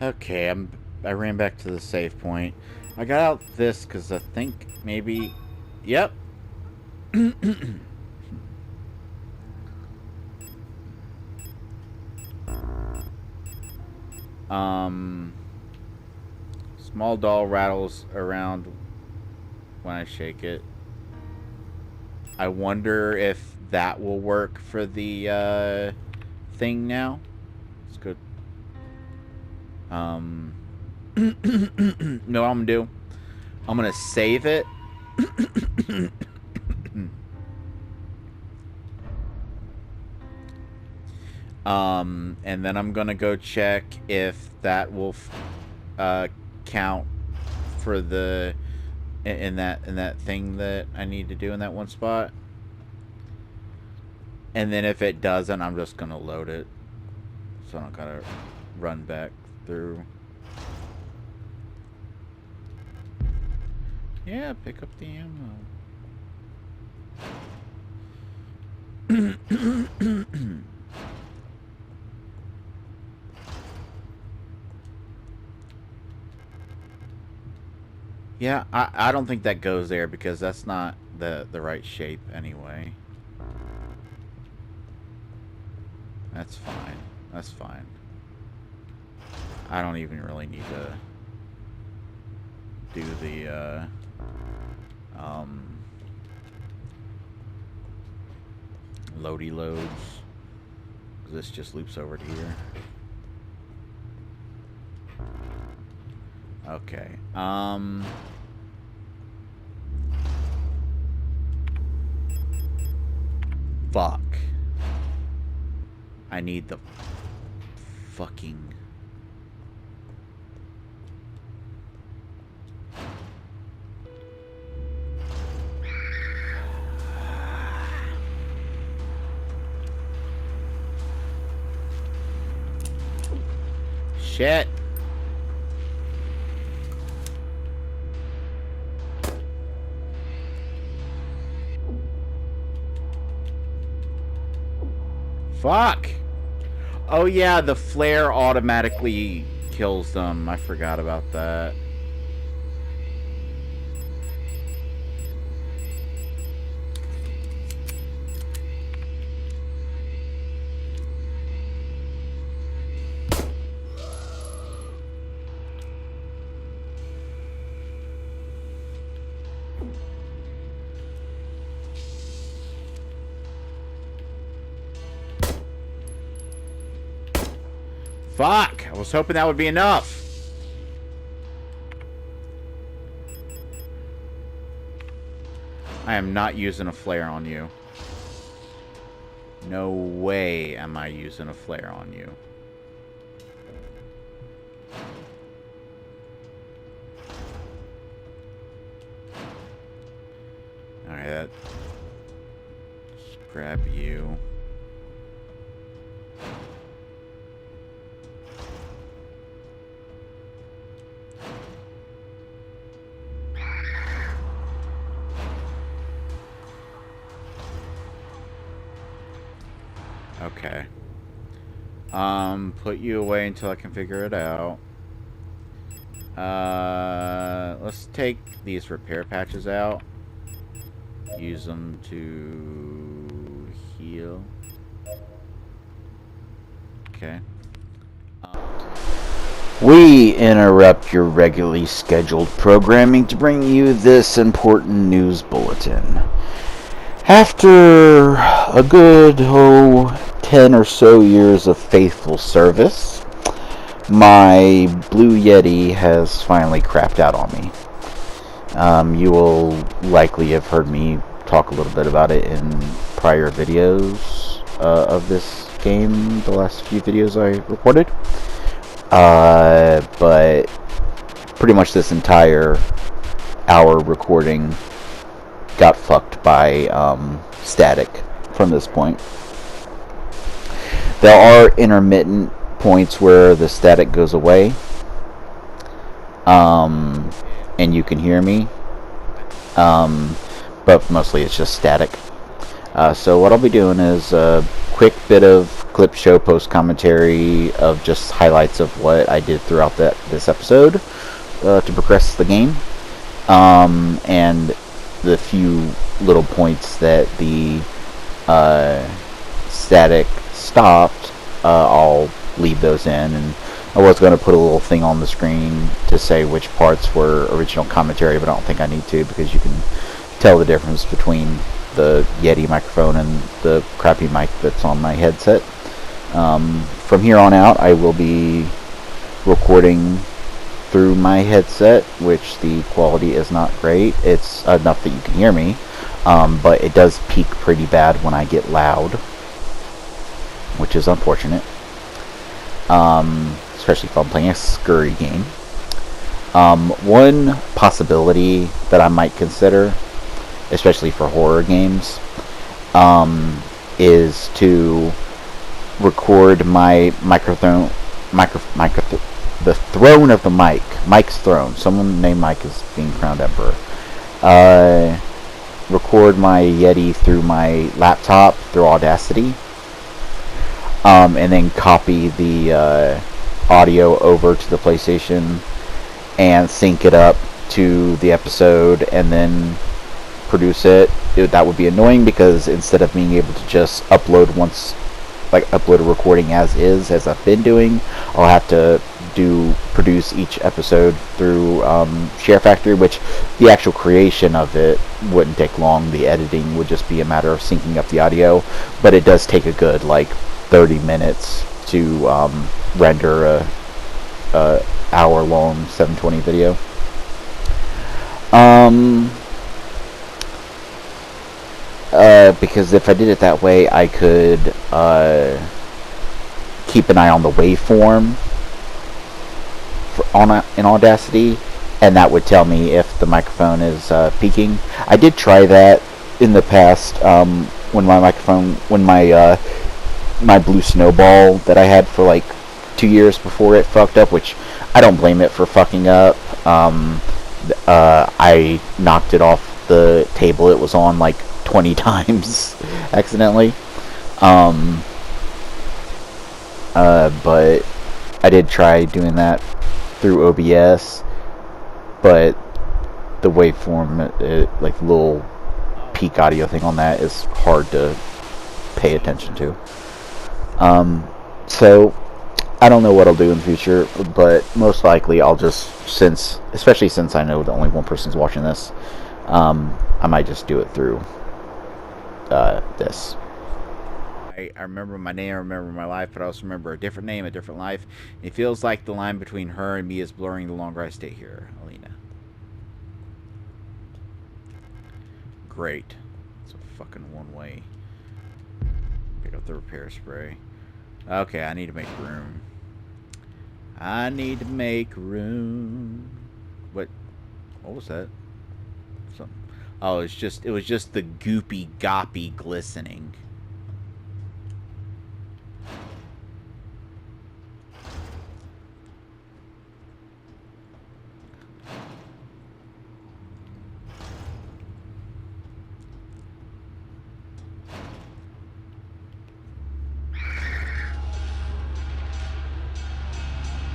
Okay, I ran back to the save point. I got out this because I think maybe... Yep. Small doll rattles around when I shake it. I wonder if that will work for the thing now. Let's go. No, I'm gonna do. I'm gonna save it. And then I'm gonna go check if that will count for the in that thing that I need to do in that one spot. And then if it doesn't, I'm just gonna load it, so I don't gotta run back through. Yeah, pick up the ammo. Yeah, I don't think that goes there because that's not the right shape anyway. That's fine. That's fine. I don't even really need to do the loady loads. This just loops over to here. Okay. Fuck. I need the fucking... Shit. Fuck. Oh yeah, the flare automatically kills them. I forgot about that. Fuck! I was hoping that would be enough. I am not using a flare on you. No way am I using a flare on you. Alright, let's grab you. Okay. Put you away until I can figure it out. Let's take these repair patches out. Use them to heal. Okay. We interrupt your regularly scheduled programming to bring you this important news bulletin. After a good, 10 or so years of faithful service, my Blue Yeti has finally crapped out on me. You will likely have heard me talk a little bit about it in prior videos of this game, the last few videos I recorded. But pretty much this entire hour recording got fucked by static from this point. There are intermittent points where the static goes away, and you can hear me, but mostly it's just static. So what I'll be doing is quick bit of clip show post commentary of just highlights of what I did throughout this episode to progress the game, and the few little points that the static stopped. I'll leave those in, and I was going to put a little thing on the screen to say which parts were original commentary, but I don't think I need to, because you can tell the difference between the Yeti microphone and the crappy mic that's on my headset. From here on out, I will be recording through my headset, which the quality is not great. It's enough that you can hear me, but it does peak pretty bad when I get loud, which is unfortunate. Especially if I'm playing a scurry game. One possibility that I might consider, especially for horror games, is to record my the throne of the mic, Mike's throne. Someone named Mike is being crowned emperor. Record my Yeti through my laptop through Audacity. And then copy the audio over to the PlayStation and sync it up to the episode and then produce it. That would be annoying, because instead of being able to just upload upload a recording as I've been doing, I'll have to produce each episode through Share Factory, which the actual creation of it wouldn't take long. The editing would just be a matter of syncing up the audio, but it does take a good 30 minutes to render a hour-long 720 video. Because if I did it that way, I could keep an eye on the waveform in Audacity, and that would tell me if the microphone is peaking. I did try that in the past when my blue snowball that I had for 2 years before it fucked up, which I don't blame it for fucking up. I knocked it off the table it was on 20 times accidentally. But I did try doing that through OBS, but the waveform, little peak audio thing on that is hard to pay attention to. So I don't know what I'll do in the future, but most likely I'll just, especially since I know that only one person's watching this, I might just do it through this. I remember my name, I remember my life, but I also remember a different name, a different life. It feels like the line between her and me is blurring the longer I stay here. Alina. Great. It's a fucking one-way. Pick up the repair spray. Okay, I need to make room. I need to make room. What was that? Something. Oh, it was just the goopy, goppy glistening.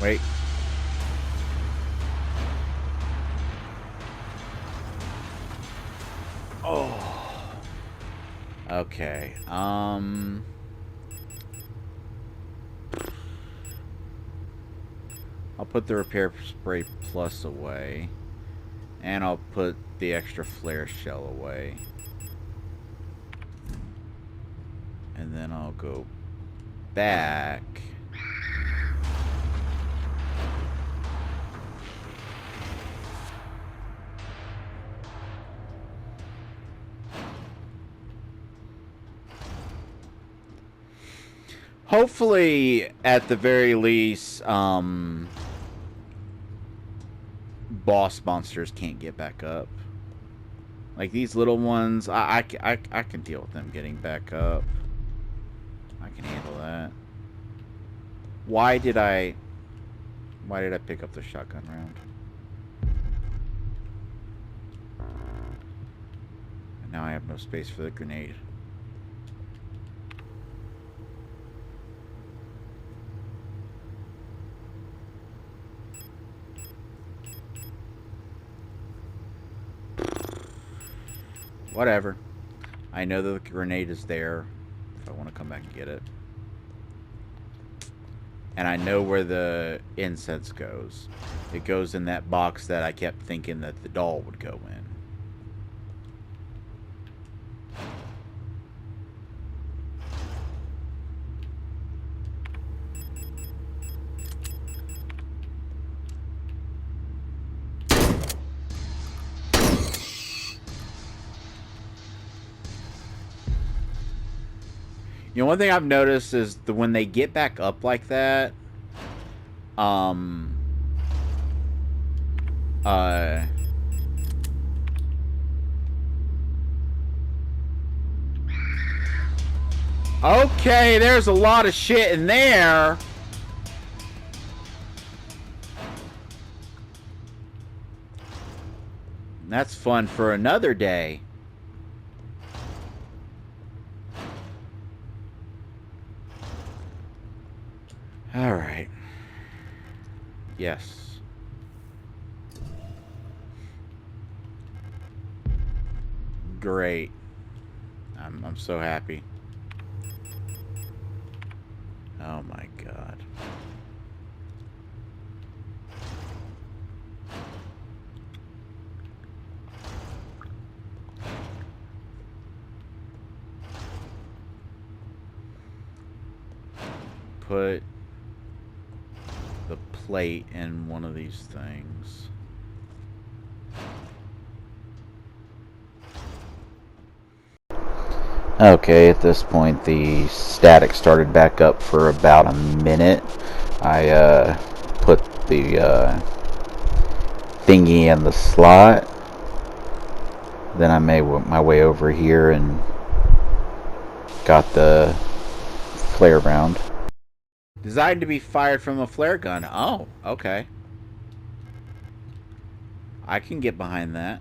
Wait. Oh. Okay. I'll put the repair spray plus away. And I'll put the extra flare shell away. And then I'll go back. Hopefully, at the very least, boss monsters can't get back up. These little ones, I can deal with them getting back up. I can handle that. Why did I pick up the shotgun round? And now I have no space for the grenade. Whatever. I know the grenade is there if I want to come back and get it. And I know where the incense goes. It goes in that box that I kept thinking that the doll would go in. You know, one thing I've noticed is when they get back up like that, okay, there's a lot of shit in there. That's fun for another day. Alright. Yes. Great. I'm so happy. Oh my god. Put the plate in one of these things. Okay, at this point the static started back up for about a minute. I put the thingy in the slot. Then I made my way over here and got the flare round. Designed to be fired from a flare gun. Oh, okay. I can get behind that.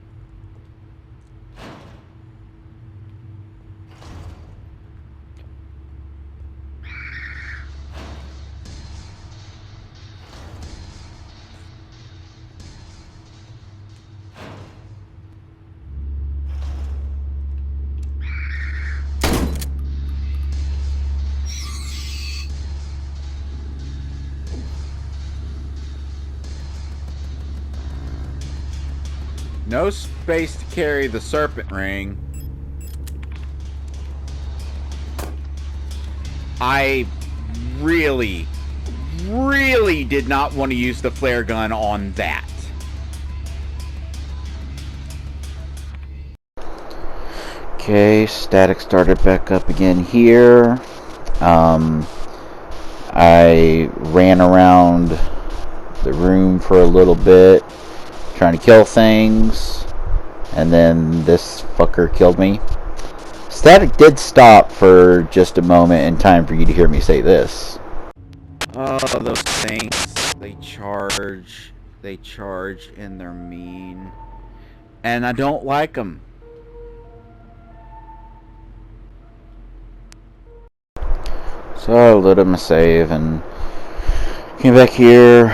No space to carry the serpent ring. I really did not want to use the flare gun on that. Okay, static started back up again here. I ran around the room for a little bit, trying to kill things, and then this fucker killed me. Static did stop for just a moment in time for you to hear me say this. Oh, those things. They charge, and they're mean. And I don't like them. So I let him save and came back here.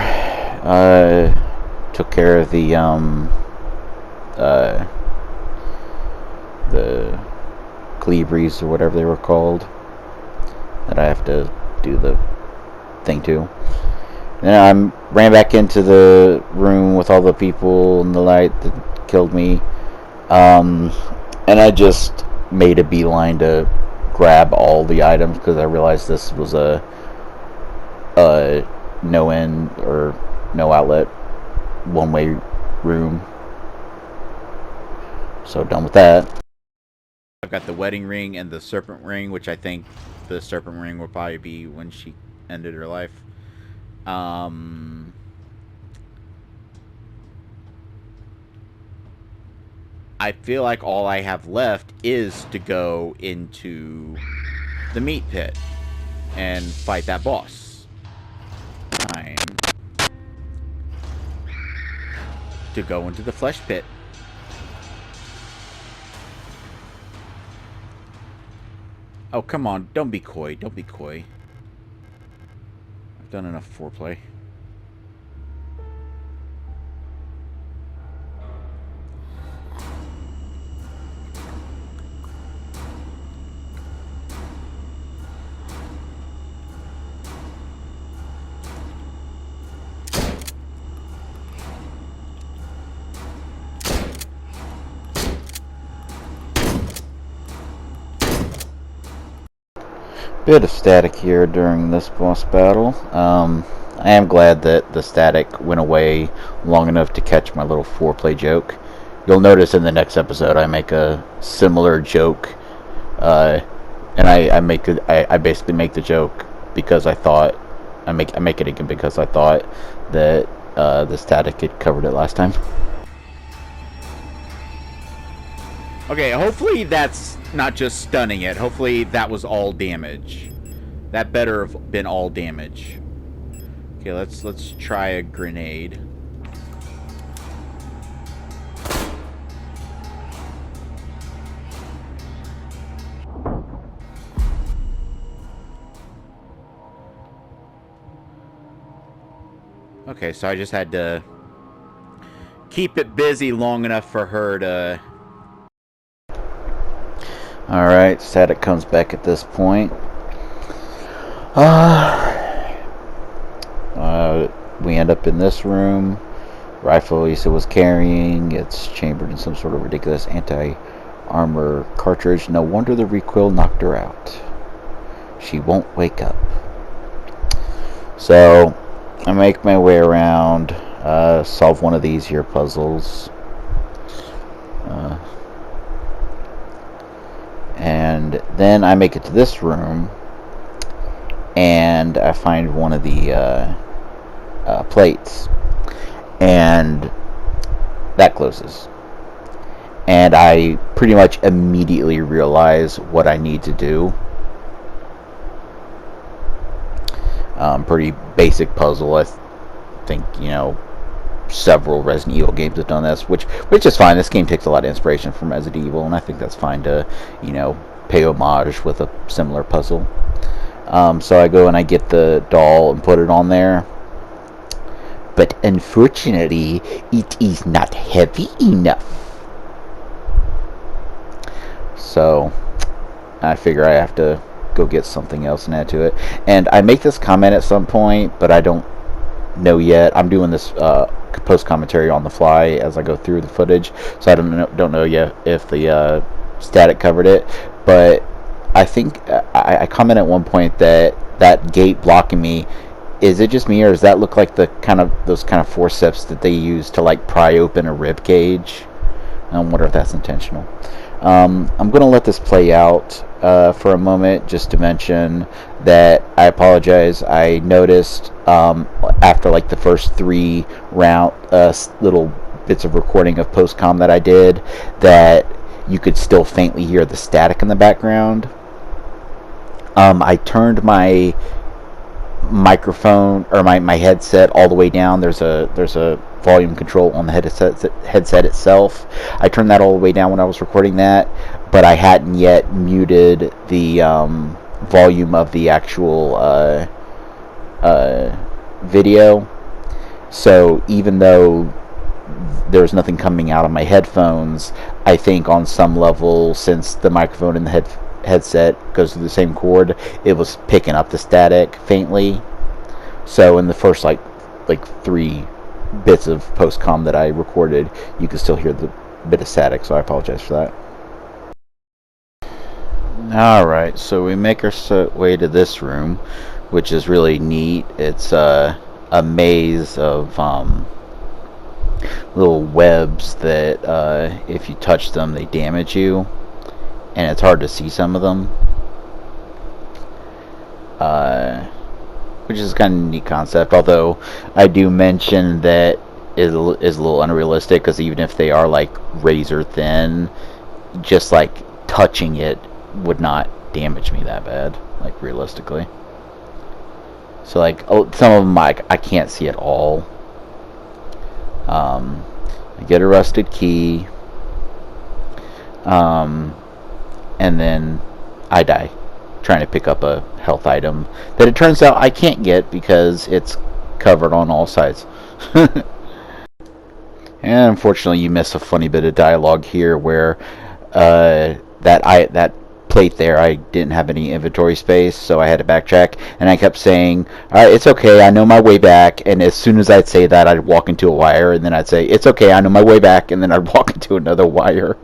Took care of the Cleaveries or whatever they were called that I have to do the thing to. Then I ran back into the room with all the people and the light that killed me. And I just made a beeline to grab all the items because I realized this was a no end or no outlet one-way room. So done with that. I've got the wedding ring and the serpent ring, which I think the serpent ring will probably be when she ended her life. I feel like all I have left is to go into the meat pit and fight that boss. Time to go into the flesh pit. Oh, come on. Don't be coy. Don't be coy. I've done enough foreplay. Bit of static here during this boss battle. I am glad that the static went away long enough to catch my little foreplay joke. You'll notice in the next episode I make a similar joke, and I basically make the joke because I thought I make it again because I thought that the static had covered it last time. Okay, hopefully that's not just stunning it. Hopefully that was all damage. That better have been all damage. Okay, let's try a grenade. Okay, so I just had to keep it busy long enough for her to... Alright, static comes back at this point. We end up in this room. Rifle Lisa was carrying. It's chambered in some sort of ridiculous anti-armor cartridge. No wonder the recoil knocked her out. She won't wake up. So, I make my way around, solve one of these here puzzles. And then I make it to this room, and I find one of the plates, and that closes. And I pretty much immediately realize what I need to do. Pretty basic puzzle. I think, several Resident Evil games have done this, which is fine. This game takes a lot of inspiration from Resident Evil, and I think that's fine to, pay homage with a similar puzzle. So I go and I get the doll and put it on there. But unfortunately, it is not heavy enough. So I figure I have to go get something else and add to it. And I make this comment at some point, but I don't know yet. I'm doing this post commentary on the fly as I go through the footage, so I don't know yet if the static covered it. But I think I comment at one point that gate blocking me, is it just me, or does that look like those kind of forceps that they use to like pry open a rib cage? I wonder if that's intentional. I'm going to let this play out for a moment, just to mention that I apologize. I noticed after like the first 3 little bits of recording of post-com that I did, that you could still faintly hear the static in the background. I turned my microphone or my headset all the way down. There's a volume control on the headset itself. I turned that all the way down when I was recording that, but I hadn't yet muted the volume of the actual video. So even though there's nothing coming out of my headphones, I think on some level, since the microphone and the headset goes through the same cord, it was picking up the static faintly. So in the first like 3 bits of post-com that I recorded, you can still hear the bit of static, so I apologize for that. Alright, so we make our way to this room, which is really neat. It's a maze of little webs that if you touch them, they damage you, and it's hard to see some of them, which is kind of a neat concept. Although I do mention that is a little unrealistic, because even if they are like razor thin, just like touching it would not damage me that bad, like realistically. So like some of them I can't see at all. I get a rusted key, and then I die trying to pick up a health item that it turns out I can't get because it's covered on all sides. And unfortunately you miss a funny bit of dialogue here where that plate there, I didn't have any inventory space, so I had to backtrack, and I kept saying, alright, it's okay, I know my way back, and as soon as I'd say that, I'd walk into a wire, and then I'd say, it's okay, I know my way back, and then I'd walk into another wire.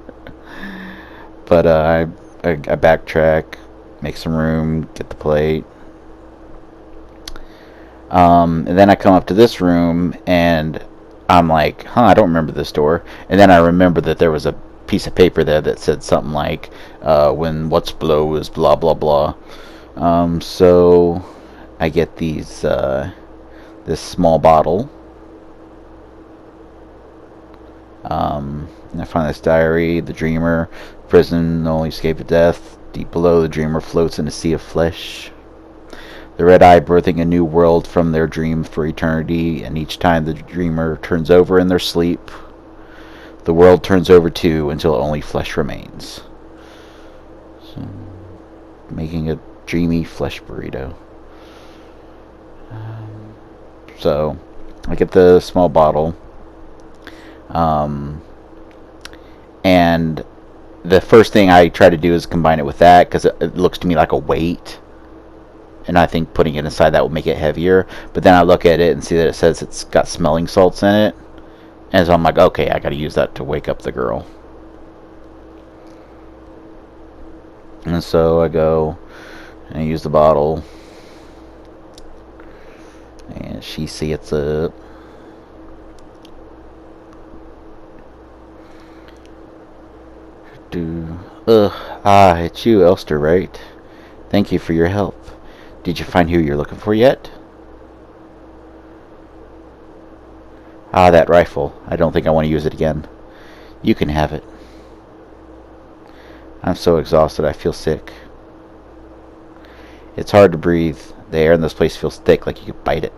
But I backtrack, make some room, get the plate. And then I come up to this room, and I'm like, huh, I don't remember this door. And then I remember that there was a piece of paper there that said something like, when what's below is blah, blah, blah. So I get this small bottle. And I find this diary, the dreamer, prison, only escape of death. Deep below, the dreamer floats in a sea of flesh. The red eye birthing a new world from their dream for eternity, and each time the dreamer turns over in their sleep, the world turns over too until only flesh remains. So, making a dreamy flesh burrito. So, I get the small bottle. And the first thing I try to do is combine it with that, because it looks to me like a weight. And I think putting it inside that will make it heavier. But then I look at it and see that it says it's got smelling salts in it. And so I'm like, okay, I gotta use that to wake up the girl. And so I go and I use the bottle. And she sits up. It's you, Elster, right? Thank you for your help. Did you find who you're looking for yet? That rifle. I don't think I want to use it again. You can have it. I'm so exhausted, I feel sick. It's hard to breathe. The air in this place feels thick, like you could bite it.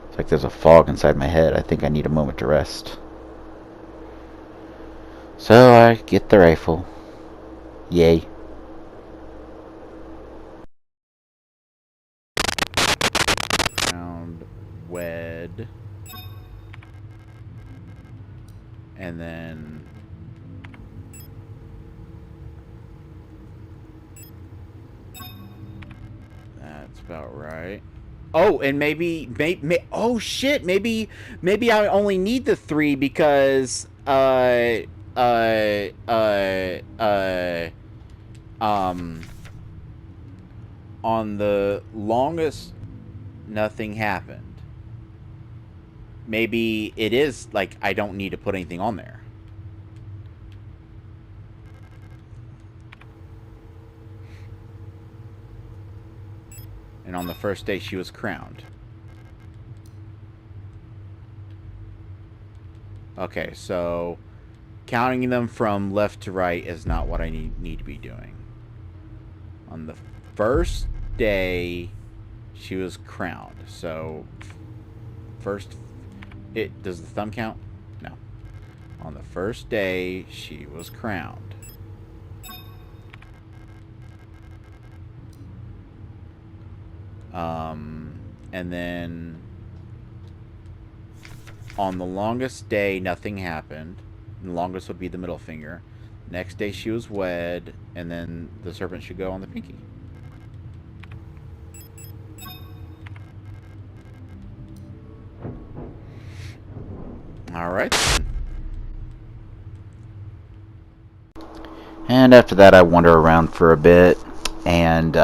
It's like there's a fog inside my head. I think I need a moment to rest. So I get the rifle. Yay. Wed. And then that's about right. Oh, and maybe oh shit, maybe I only need the 3 because on the longest nothing happened. Maybe it is like I don't need to put anything on there. And on the first day she was crowned. Okay, so counting them from left to right is not what I need to be doing. On the first day she was crowned. So first, does the thumb count? No. On the first day she was crowned. And then on the longest day nothing happened. The longest would be the middle finger. Next day she was wed, and then the serpent should go on the pinky. Alright. And after that I wander around for a bit, and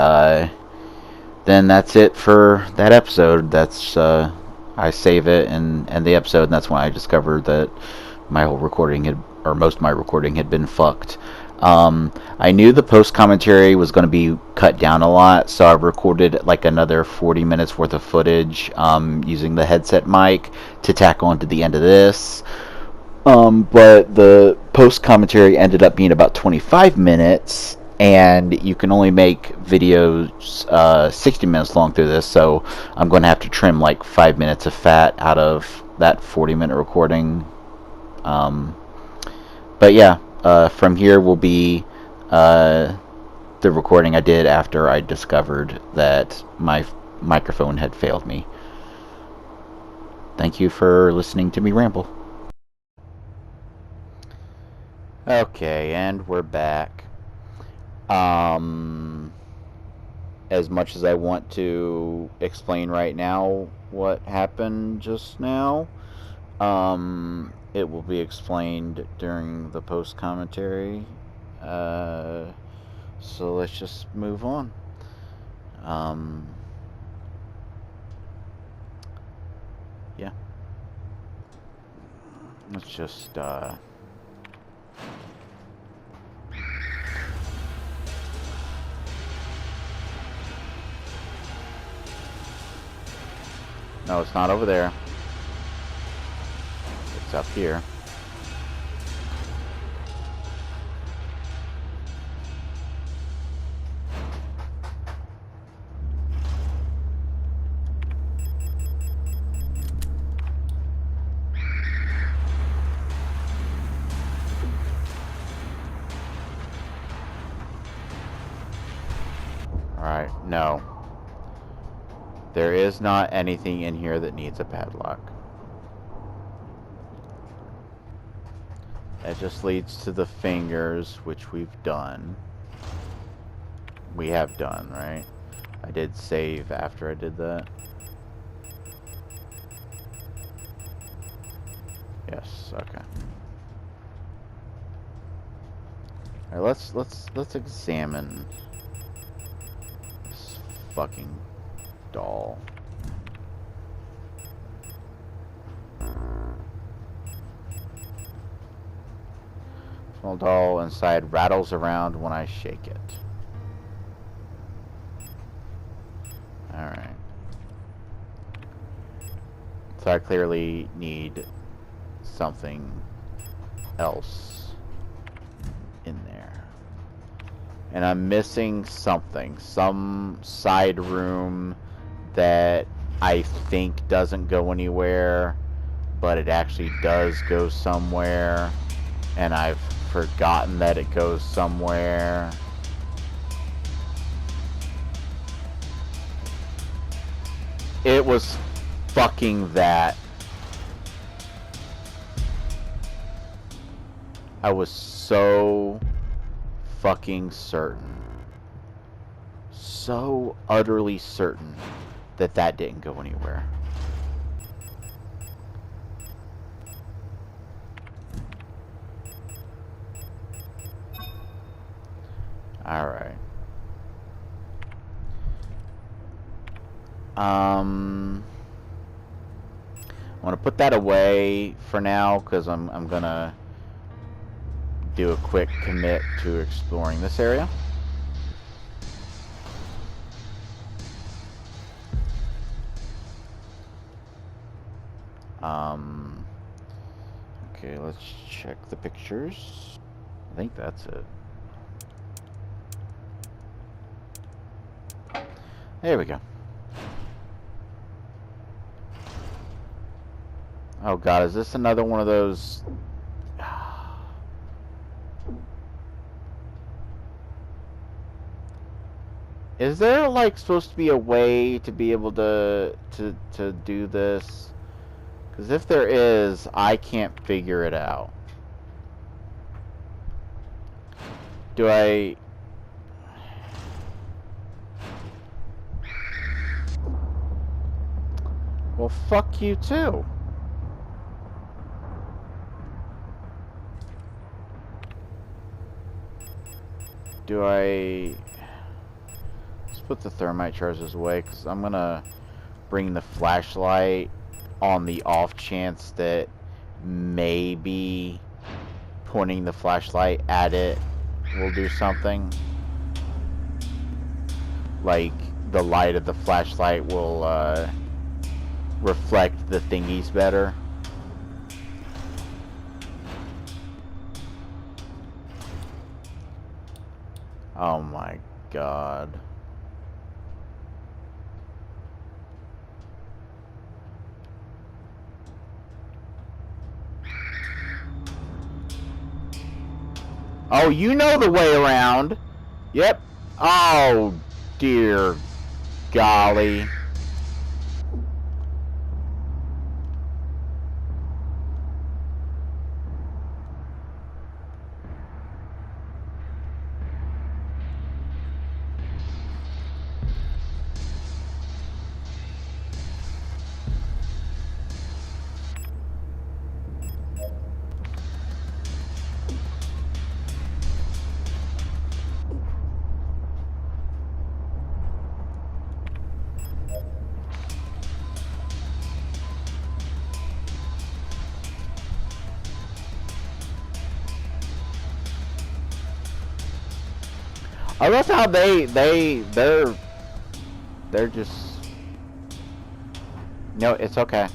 then that's it for that episode. That's I save it and end the episode, and that's when I discovered that my whole recording had, or most of my recording had been fucked. I knew the post commentary was going to be cut down a lot, so I recorded like another 40 minutes worth of footage using the headset mic to tack on to the end of this. But the post commentary ended up being about 25 minutes, and you can only make videos 60 minutes long through this, so I'm going to have to trim like 5 minutes of fat out of that 40-minute recording. But yeah, from here will be the recording I did after I discovered that my microphone had failed me. Thank you for listening to me ramble. Okay, and we're back. As much as I want to explain right now what happened just now, it will be explained during the post commentary. So let's just move on. Yeah. Let's just, no, it's not over there. It's up here. Alright, no. There is not anything in here that needs a padlock. That just leads to the fingers, which we've done. We have done, right? I did save after I did that. Yes, okay. Alright, let's examine this fucking doll. Small doll inside rattles around when I shake it. Alright. So I clearly need something else in there. And I'm missing something. Some side room that I think doesn't go anywhere, but it actually does go somewhere. And I've forgotten that it goes somewhere. It was fucking that. I was so fucking certain. So utterly certain that that didn't go anywhere. Alright. I want to put that away for now because I'm gonna do a quick commit to exploring this area. Okay, let's check the pictures. I think that's it. There we go. Oh god, is this another one of those? Is there like supposed to be a way to be able to do this? Because if there is, I can't figure it out. Do I? Well, fuck you too. Do I? Let's put the thermite charges away because I'm gonna bring the flashlight on the off chance that maybe pointing the flashlight at it will do something. Like the light of the flashlight will reflect the thingies better. Oh my god. Oh, you know the way around. Yep. Oh, dear golly. I love how they're just. No, it's okay.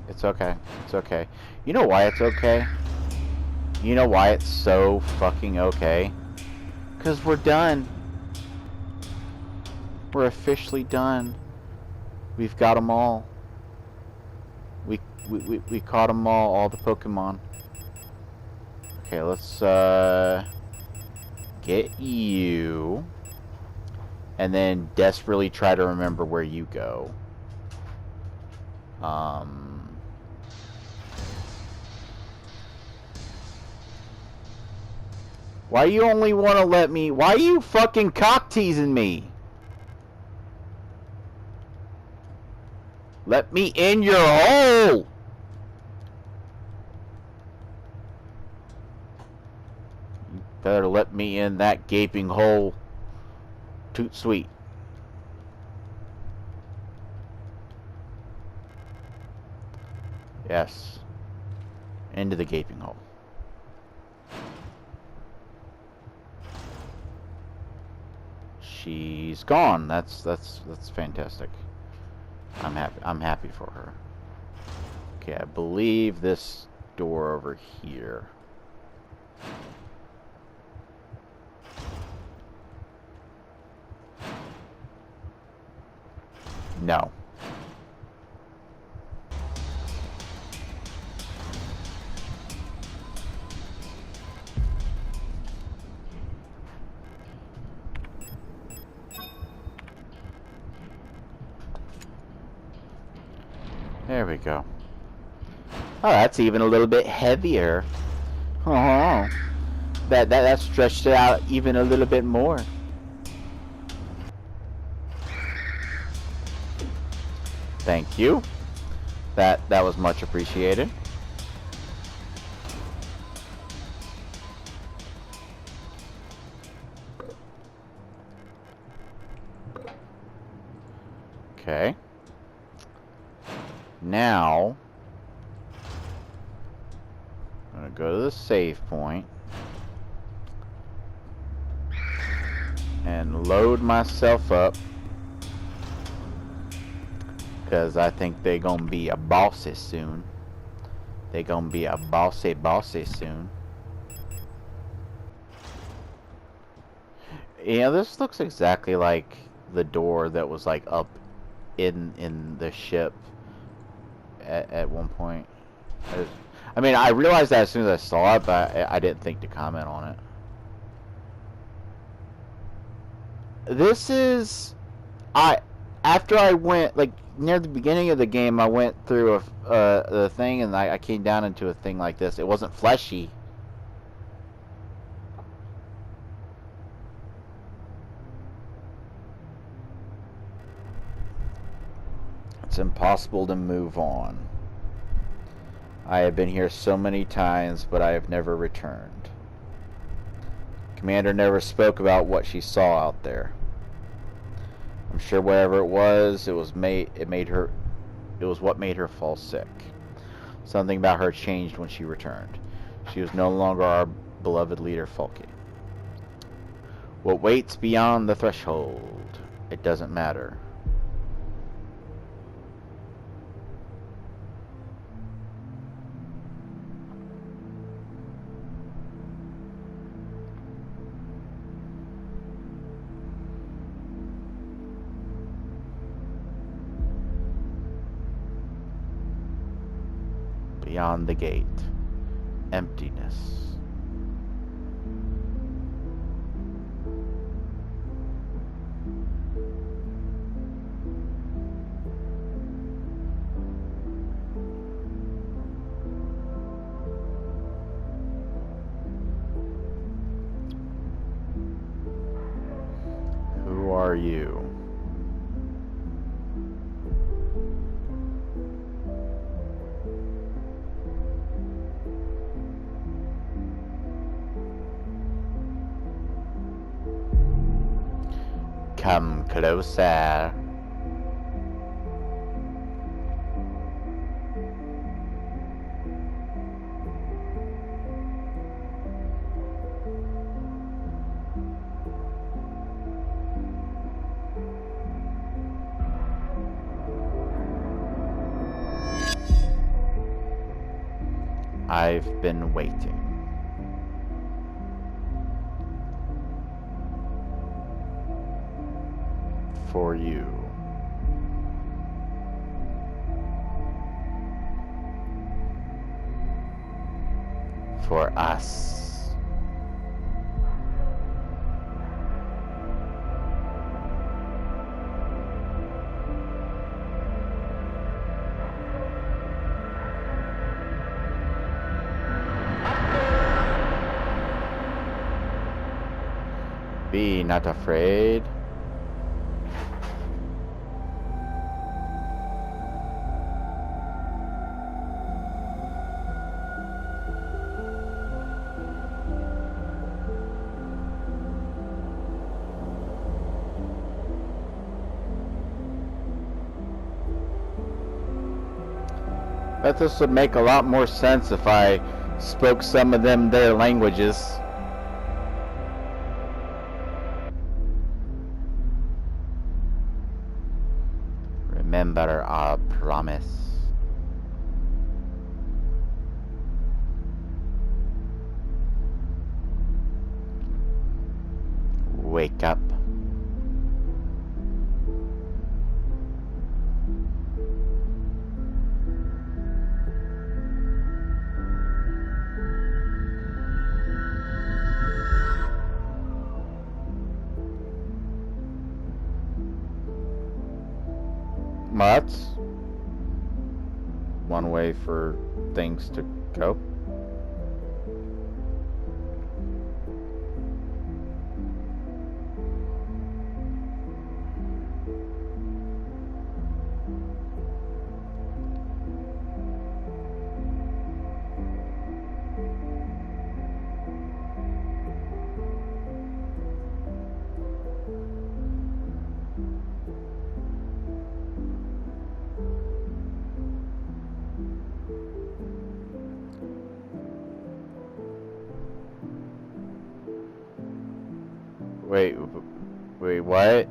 It's okay. It's okay. You know why it's okay? You know why it's so fucking okay? Because we're done. We're officially done. We've got them all. We caught them all the Pokemon. Okay, let's get you. And then desperately try to remember where you go. Why you only want to let me... Why are you fucking cock-teasing me? Let me in your hole! You better let me in that gaping hole. Toot sweet. Yes. Into the gaping hole. She's gone. That's fantastic. I'm happy for her. Okay, I believe this door over here. No. There we go. Oh, that's even a little bit heavier. Oh, that stretched it out even a little bit more. Thank you. That was much appreciated. Okay. Now, I'm going to go to the save point and load myself up because I think they're going to be a bossy soon. They're going to be a bossy soon. Yeah, this looks exactly like the door that was like up in the ship at one point. I mean, I realized that as soon as I saw it, but I didn't think to comment on it. This is... After I went, like, near the beginning of the game, I went through the thing, and I came down into a thing like this. It wasn't fleshy. It's impossible to move on. I have been here so many times, but I have never returned. Commander never spoke about what she saw out there. I'm sure whatever it was what made her fall sick. Something about her changed when she returned. She was no longer our beloved leader, Falky. What waits beyond the threshold? It doesn't matter. Beyond the gate, emptiness. Who are you? Come closer. I've been waiting. For you. For us. Be not afraid. Bet this would make a lot more sense if I spoke some of them their languages. Remember our promise. Wake up. That's one way for things to go. Wait, what?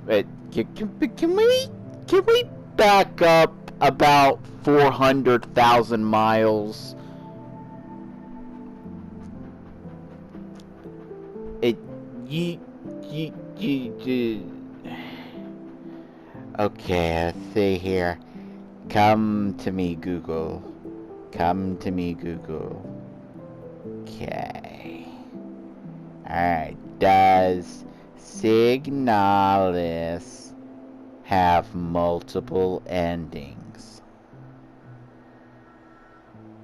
Wait, can we back up about 400,000 miles? Okay, let's see here. Come to me, Google. Come to me, Google. Okay. Alright, does Signalis have multiple endings?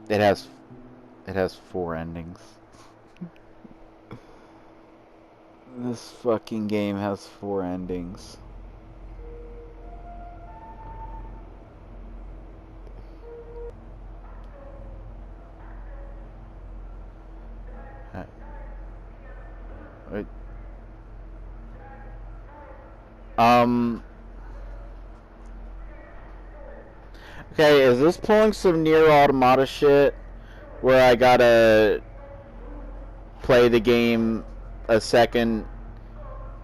It has 4 endings. This fucking game has 4 endings. Wait. Okay, is this pulling some Nier Automata shit where I gotta play the game a second,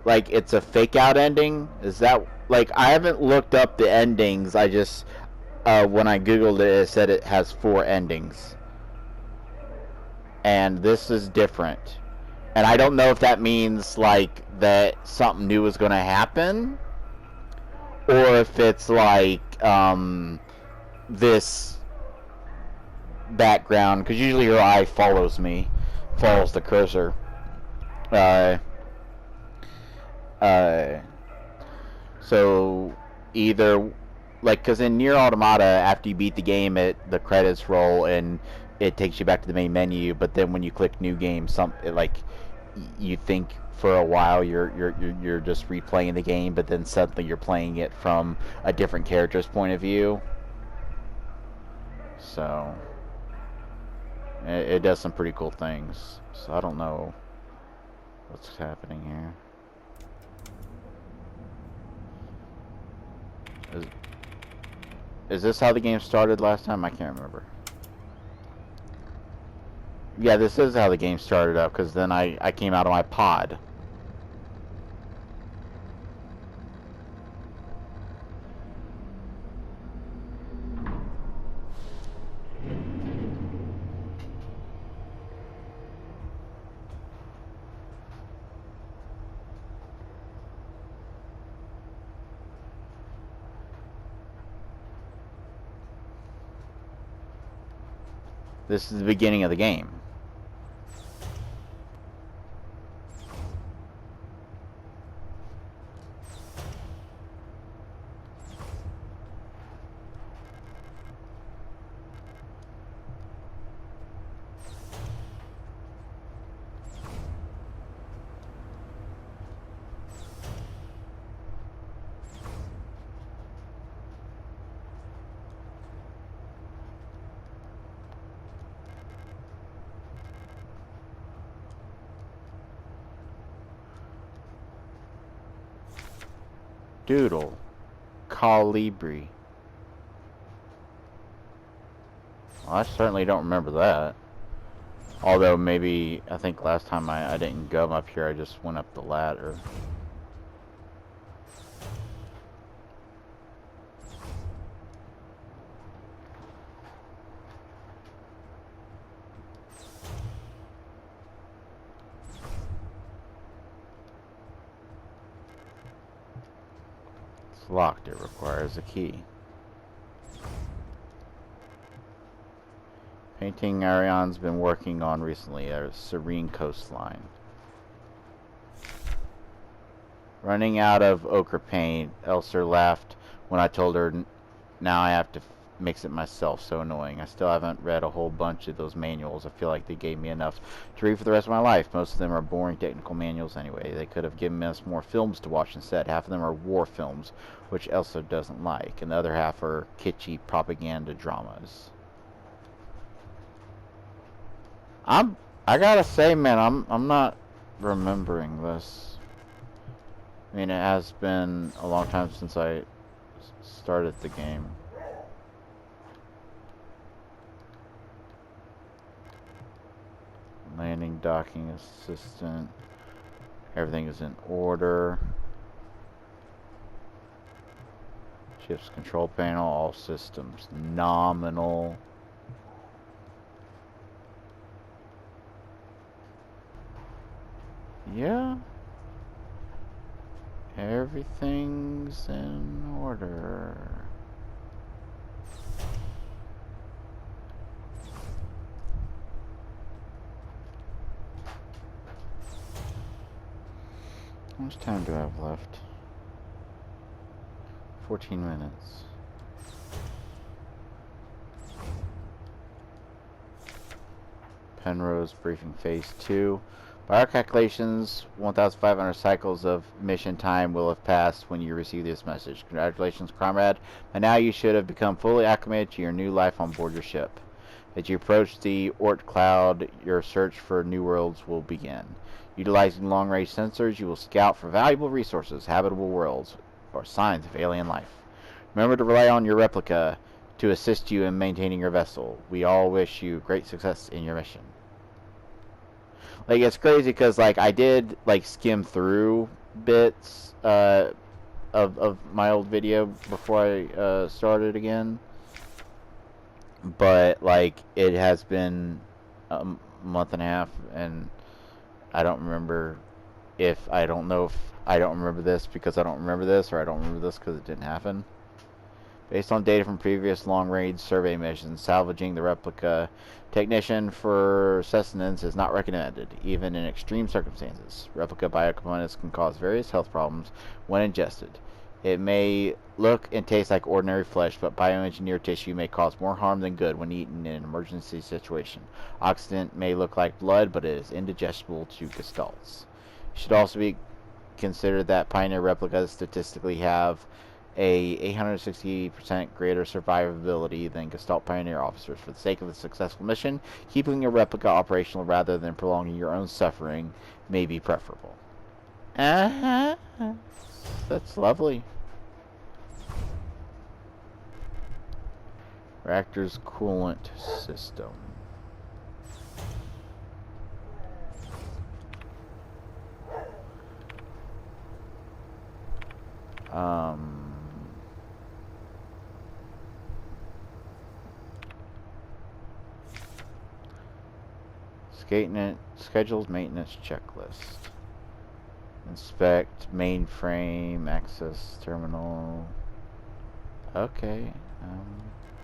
like it's a fake out ending? Is that, like, I haven't looked up the endings, I just when I googled it, it said it has 4 endings, and this is different, and I don't know if that means like that something new is gonna happen, or if it's like this background, because usually your eye follows the cursor. So either, like, because in Nier Automata, after you beat the game, the credits roll and it takes you back to the main menu. But then when you click new game, you think for a while you're just replaying the game, but then suddenly you're playing it from a different character's point of view. So it does some pretty cool things. So I don't know what's happening here. Is this how the game started last time? I can't remember. Yeah, this is how the game started up, because then I came out of my pod. This is the beginning of the game. Doodle. Colibri. Well, I certainly don't remember that. Although maybe, I think last time I didn't go up here, I just went up the ladder. It's locked, it requires a key. Painting Ariane's been working on recently, a serene coastline. Running out of ochre paint, Elser laughed when I told her now I have to mix it myself. So annoying. I still haven't read a whole bunch of those manuals. I feel like they gave me enough to read for the rest of my life. Most of them are boring technical manuals anyway. They could have given us more films to watch instead. Half of them are war films, which Elsa doesn't like, and the other half are kitschy propaganda dramas. I gotta say, man, I'm not remembering this. I mean, it has been a long time since I started the game. Landing, docking assistant. Everything is in order. Ship's control panel, all systems nominal. Yeah. Everything's in order. How much time do I have left? 14 minutes. Penrose briefing phase 2. By our calculations, 1,500 cycles of mission time will have passed when you receive this message. Congratulations, comrade. By now you should have become fully acclimated to your new life on board your ship. As you approach the Oort cloud, your search for new worlds will begin. Utilizing long-range sensors, you will scout for valuable resources, habitable worlds, or signs of alien life. Remember to rely on your replica to assist you in maintaining your vessel. We all wish you great success in your mission. Like, it's crazy because, like, I did, like, skim through bits of my old video before I started again. But, like, it has been a month and a half, and I don't remember if I don't know if I don't remember this because I don't remember this, or I don't remember this because it didn't happen. Based on data from previous long-range survey missions, salvaging the replica technician for sustenance is not recommended, even in extreme circumstances. Replica biocomponents can cause various health problems when ingested. It may look and taste like ordinary flesh, but bioengineered tissue may cause more harm than good when eaten in an emergency situation. Oxidant may look like blood, but it is indigestible to gestalts. It should also be considered that Pioneer replicas statistically have a 860% greater survivability than Gestalt Pioneer officers. For the sake of a successful mission, keeping a replica operational rather than prolonging your own suffering may be preferable. Uh-huh. That's lovely. Reactor's coolant system. Scheduled maintenance checklist. Inspect mainframe, access terminal. Okay,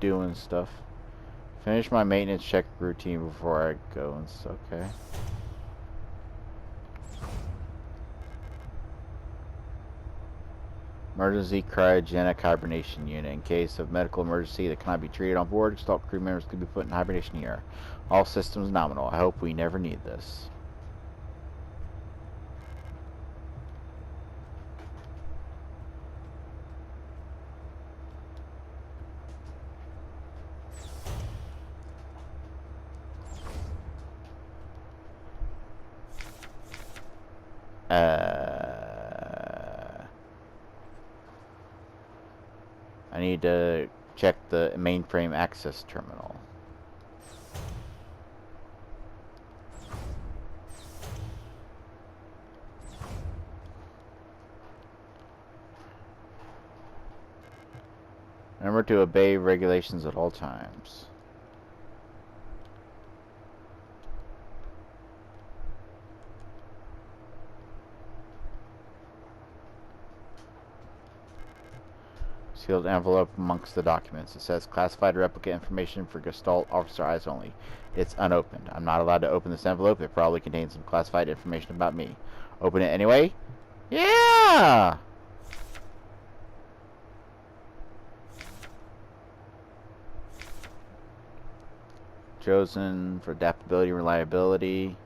doing stuff. Finish my maintenance check routine before I go. It's okay. Emergency cryogenic hibernation unit. In case of medical emergency that cannot be treated on board, Gestalt crew members could be put in hibernation here. All systems nominal. I hope we never need this. I need to check the mainframe access terminal. Remember to obey regulations at all times. Sealed envelope amongst the documents. It says classified replica information for Gestalt officer eyes only. It's unopened. I'm not allowed to open this envelope. It probably contains some classified information about me. Open it anyway? Yeah! Chosen for adaptability and reliability.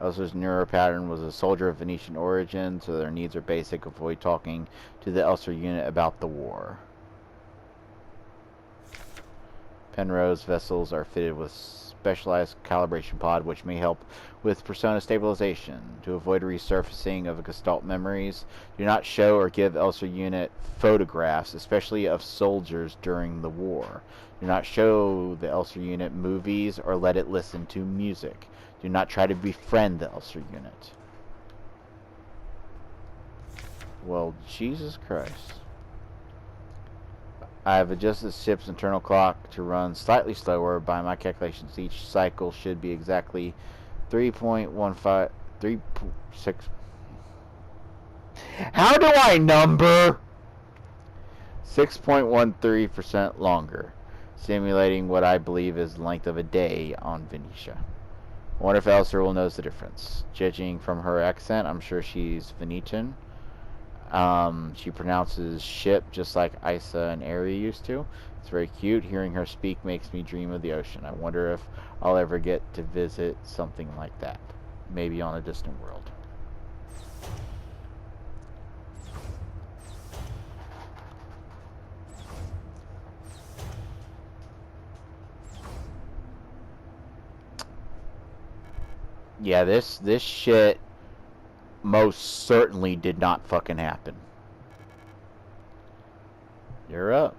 Elser's neuro pattern was a soldier of Venetian origin, so their needs are basic. Avoid talking to the Elser unit about the war. Penrose vessels are fitted with specialized calibration pod, which may help with persona stabilization. To avoid resurfacing of Gestalt memories, do not show or give Elser unit photographs, especially of soldiers during the war. Do not show the Elser unit movies or let it listen to music. Do not try to befriend the Elser unit. Well, Jesus Christ. I have adjusted the ship's internal clock to run slightly slower. By my calculations, each cycle should be exactly 3.15, 3.6. How do I number? 6.13% longer, simulating what I believe is the length of a day on Venetia. I wonder if Elser will notice the difference. Judging from her accent, I'm sure she's Venetian. She pronounces ship just like Isa and Ari used to. It's very cute. Hearing her speak makes me dream of the ocean. I wonder if I'll ever get to visit something like that. Maybe on a distant world. Yeah, this shit most certainly did not fucking happen. You're up.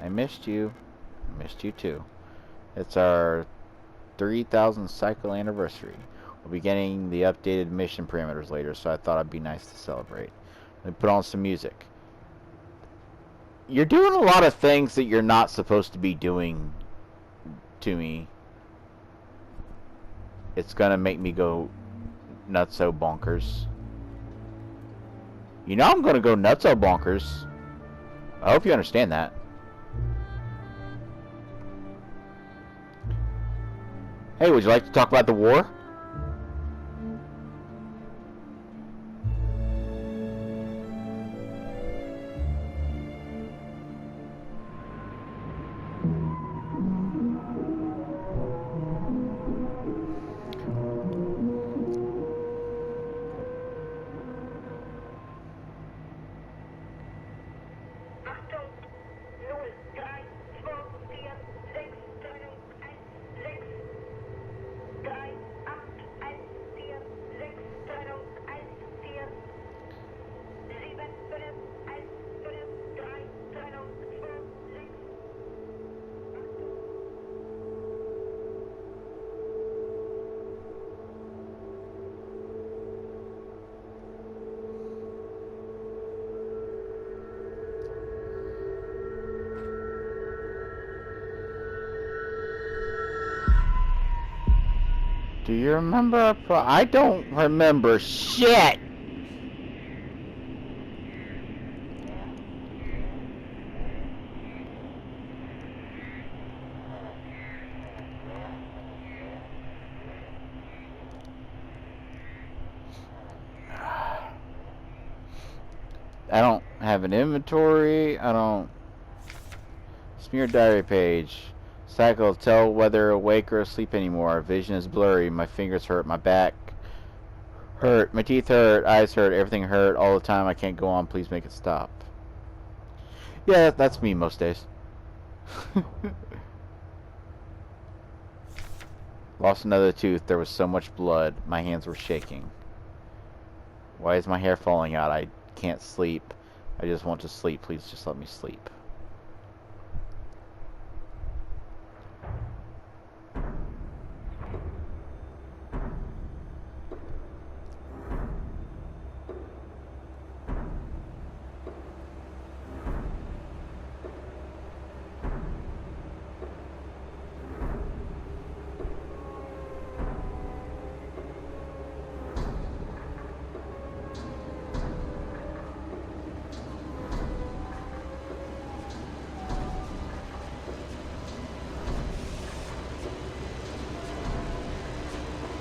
I missed you. I missed you too. It's our 3,000 cycle anniversary. We'll be getting the updated mission parameters later, so I thought it'd be nice to celebrate. Let me put on some music. You're doing a lot of things that you're not supposed to be doing to me. It's gonna make me go nutso bonkers. You know I'm gonna go nutso bonkers. I hope you understand that. Hey, would you like to talk about the war? Do you remember? I don't remember shit. I don't have an inventory. I don't. Smear diary page. Cycle. Tell whether awake or asleep anymore. Vision is blurry. My fingers hurt. My back hurt. My teeth hurt. Eyes hurt. Everything hurt all the time. I can't go on. Please make it stop. Yeah, that's me most days. Lost another tooth. There was so much blood. My hands were shaking. Why is my hair falling out? I can't sleep. I just want to sleep. Please just let me sleep.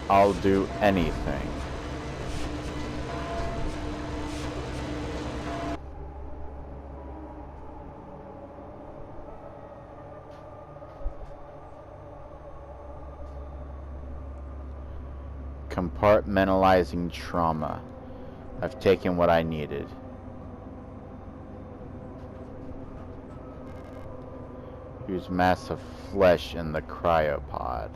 I'll do anything. Compartmentalizing trauma. I've taken what I needed. Use mass of flesh in the cryopod.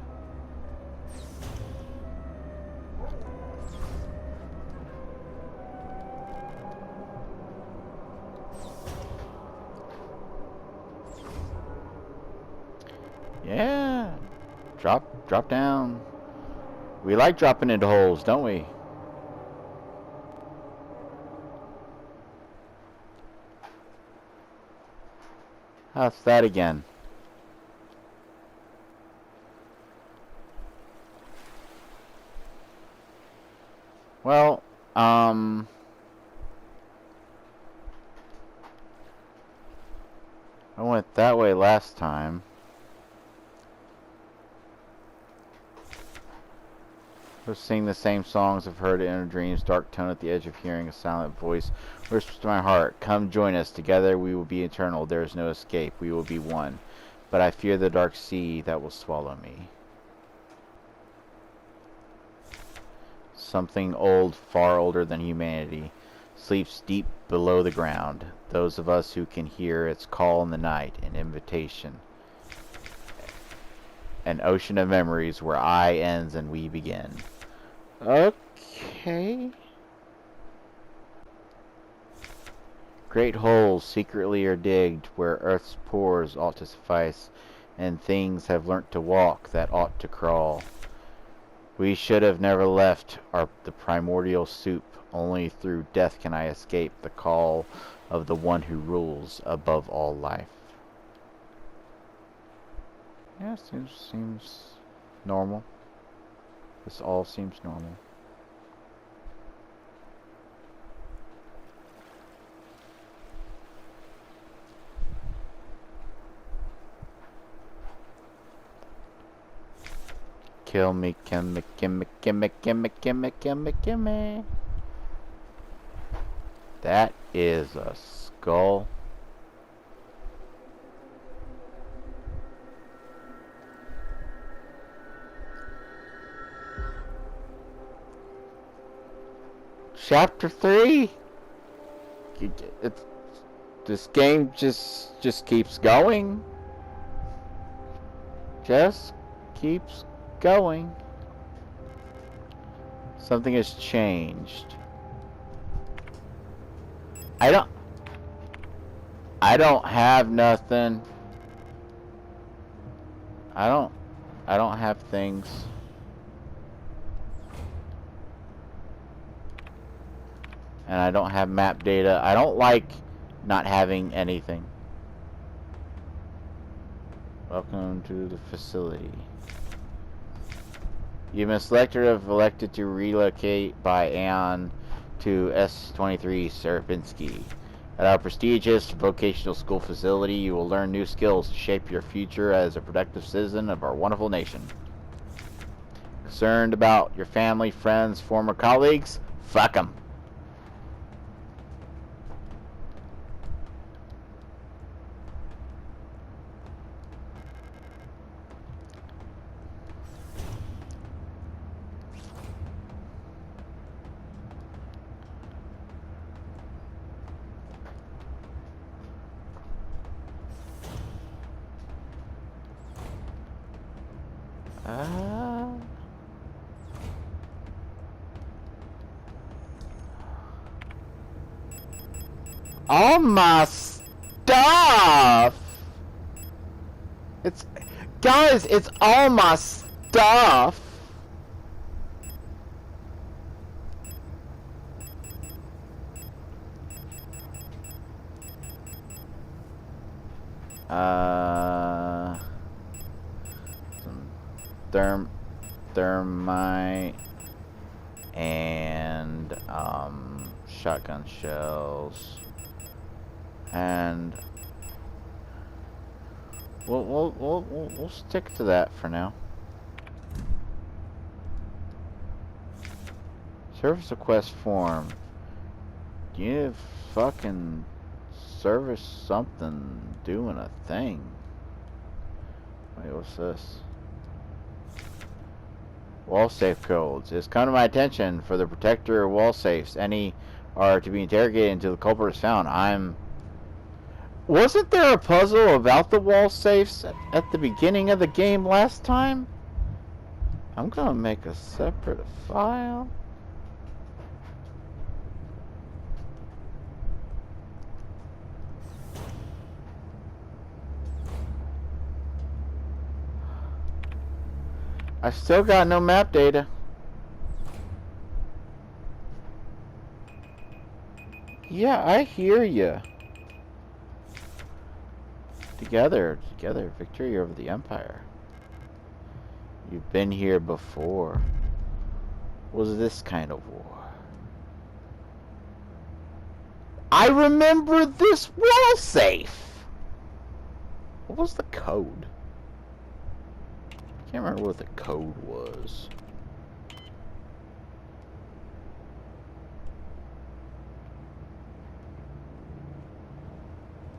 Yeah. Drop down. We like dropping into holes, don't we? How's that again? Well, I went that way last time. I was singing the same songs I've heard in dreams, dark tone at the edge of hearing, a silent voice whispers to my heart, come join us, together we will be eternal, there is no escape, we will be one. But I fear the dark sea that will swallow me. Something old, far older than humanity, sleeps deep below the ground. Those of us who can hear its call in the night, an invitation. An ocean of memories where I ends and we begin. Okay. Great holes secretly are digged where earth's pores ought to suffice, and things have learnt to walk that ought to crawl. We should have never left the primordial soup. Only through death can I escape the call of the one who rules above all life. Yeah, seems normal. This all seems normal. Kill me, kill me, kill me, kill me, kill me, kill me, kill me, kill me. That is a skull. Chapter 3? This game just keeps going. Just keeps going. Something has changed. I don't have nothing. I don't have things. And I don't have map data. I don't like not having anything. Welcome to the facility. You've been selected or elected to relocate by Aeon to S23 Serpinski. At our prestigious vocational school facility, you will learn new skills to shape your future as a productive citizen of our wonderful nation. Concerned about your family, friends, former colleagues? Fuck them. All my stuff! Guys, it's all my stuff! Some thermite and shotgun shells, and we'll stick to that for now. Service request form. You fucking service something doing a thing. Wait, what's this? Wall safe codes. It's come to my attention for the protector of wall safes. Any are to be interrogated until the culprit is found. Wasn't there a puzzle about the wall safes at the beginning of the game last time? I'm gonna make a separate file. I still got no map data. Yeah, I hear ya. Together, victory over the Empire. You've been here before. Was this kind of war? I remember this wall safe! What was the code? I can't remember what the code was.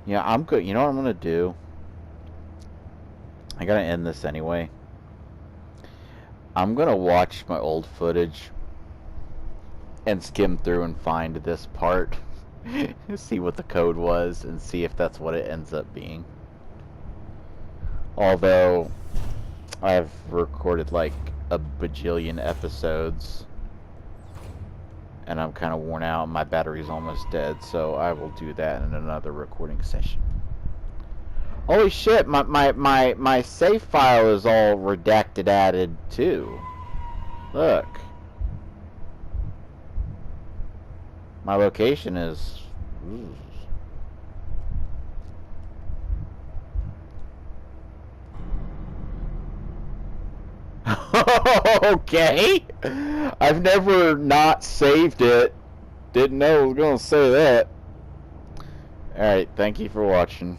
Yeah, I'm good. You know what I'm gonna do? I gotta end this anyway. I'm gonna watch my old footage and skim through and find this part. See what the code was and see if that's what it ends up being. Although I've recorded like a bajillion episodes and I'm kind of worn out. My battery's almost dead, so I will do that in another recording session. Holy shit, my save file is all redacted added too. Look. My location is... Ooh. Okay. I've never not saved it. Didn't know I was going to say that. Alright, thank you for watching.